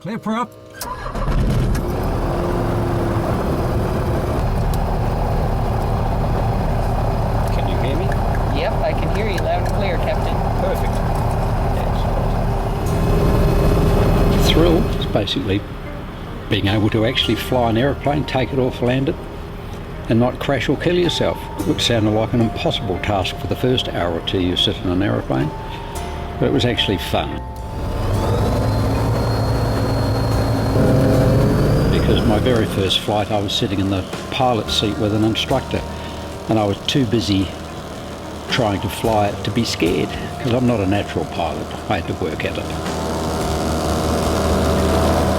Clear for up. Can you hear me? Yep, I can hear you loud and clear, Captain. Perfect. The thrill is basically being able to actually fly an aeroplane, take it off, land it, and not crash or kill yourself, which sounded like an impossible task for the first hour or two you sit in an aeroplane, but it was actually fun. Because my very first flight I was sitting in the pilot seat with an instructor, and I was too busy trying to fly it to be scared, because I'm not a natural pilot. I had to work at it.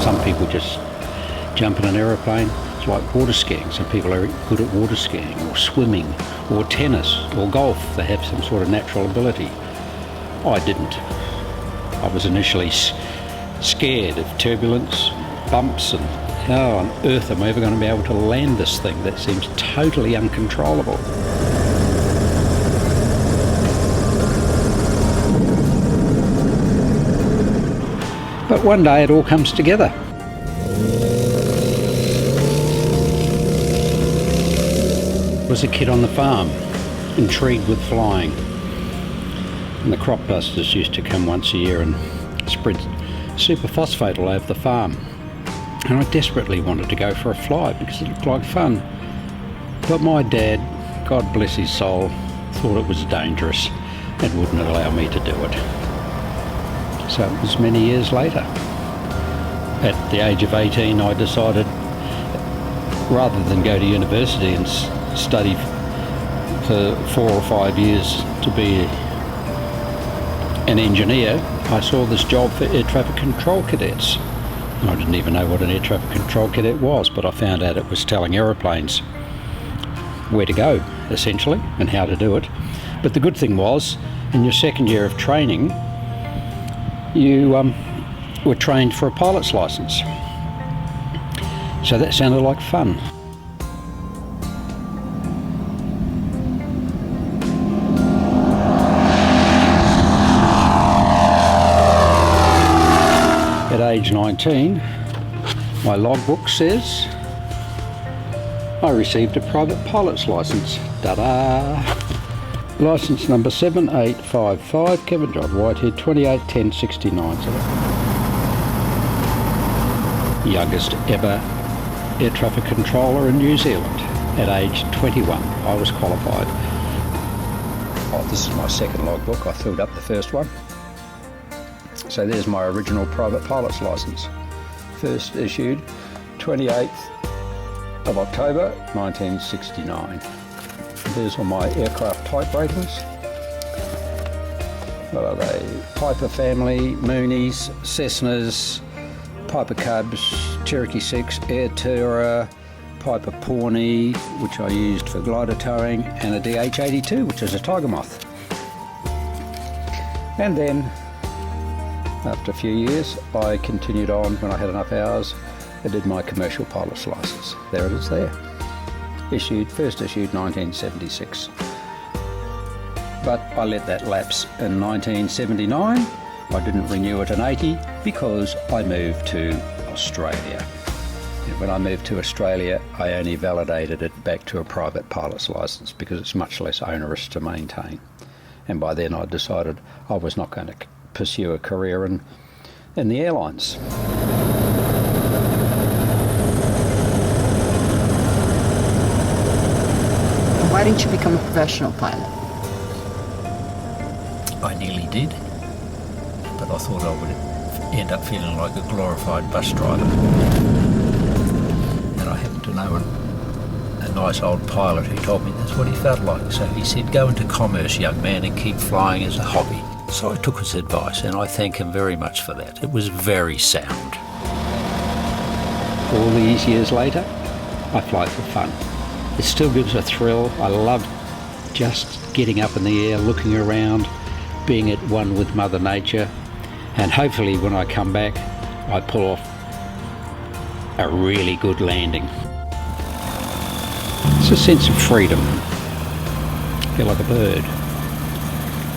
Some people just jump in an aeroplane. It's like water skiing. Some people are good at water skiing or swimming or tennis or golf. They have some sort of natural ability. I didn't. I was initially scared of turbulence, bumps, and how on earth am I ever going to be able to land this thing that seems totally uncontrollable? But one day it all comes together. I was a kid on the farm, intrigued with flying. And the crop busters used to come once a year and spread superphosphate all over the farm. And I desperately wanted to go for a fly because it looked like fun. But my dad, God bless his soul, thought it was dangerous and wouldn't allow me to do it. So it was many years later. At the age of 18, I decided, rather than go to university and study for 4 or 5 years to be an engineer, I saw this job for air traffic control cadets. I didn't even know what an air traffic control cadet was, but I found out it was telling aeroplanes where to go, essentially, and how to do it. But the good thing was, in your second year of training, you were trained for a pilot's license. So that sounded like fun. At age 19, my logbook says I received a private pilot's license. Ta-da! License number 7855, Kevin John Whitehead, 281069. Youngest ever air traffic controller in New Zealand. At age 21, I was qualified. Oh, this is my second logbook. I filled up the first one. So there's my original private pilot's license. First issued 28th of October 1969. There's all my aircraft type ratings. What are they? Piper family, Moonies, Cessnas, Piper Cubs, Cherokee 6, Air Tourer, Piper Pawnee, which I used for glider towing, and a DH-82, which is a Tiger Moth. And then, after a few years, I continued on when I had enough hours. I did my commercial pilot's license. There it is there. First issued 1976. But I let that lapse in 1979. I didn't renew it in 80 because I moved to Australia. And when I moved to Australia, I only validated it back to a private pilot's license because it's much less onerous to maintain. And by then I decided I was not going to pursue a career in the airlines. Why didn't you become a professional pilot? I nearly did, but I thought I would end up feeling like a glorified bus driver. And I happened to know a nice old pilot who told me that's what he felt like. So he said, go into commerce, young man, and keep flying as a hobby. So I took his advice, and I thank him very much for that. It was very sound. All these years later, I fly for fun. It still gives a thrill. I love just getting up in the air, looking around, being at one with Mother Nature, and hopefully when I come back, I pull off a really good landing. It's a sense of freedom. I feel like a bird.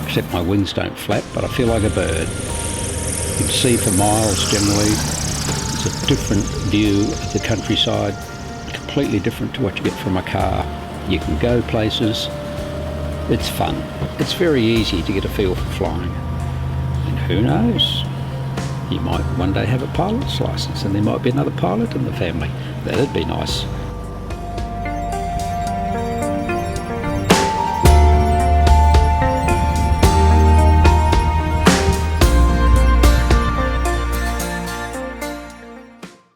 Except my wings don't flap, but I feel like a bird. You can see for miles generally. It's a different view of the countryside, completely different to what you get from a car. You can go places. It's fun. It's very easy to get a feel for flying. And who knows? You might one day have a pilot's license and there might be another pilot in the family. That'd be nice.